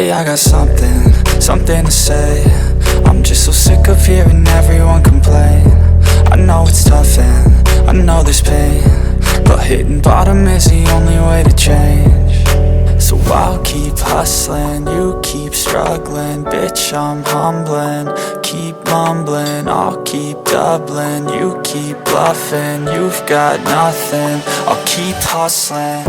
Lately I got something to say. I'm just so sick of hearing everyone complain. I know it's tough and I know there's pain, but hitting bottom is the only way to change. So I'll keep hustling, you keep struggling. Bitch, I'm humbling, keep mumbling. I'll keep doubling, you keep bluffing. You've got nothing, I'll keep hustling.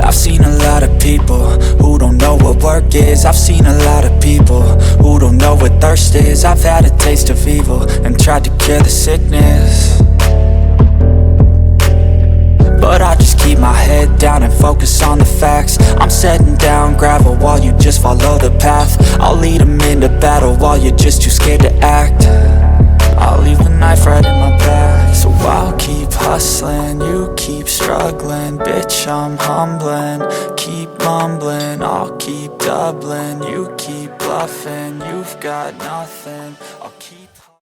I've seen a lot of people who don't know what work is. I've seen a lot of people who don't know what thirst is. I've had a taste of evil and tried to cure the sickness, but I just keep my head down and focus on the facts. I'm setting down gravel while you just follow the path. I'll lead them into battle while you're just too scared to act. I'll leave the knife right in my back. So I'll keep hustling, you keep struggling. Bitch, I'm humbling, keep mumbling. I'll keep doubling, you keep bluffing. You've got nothing, I'll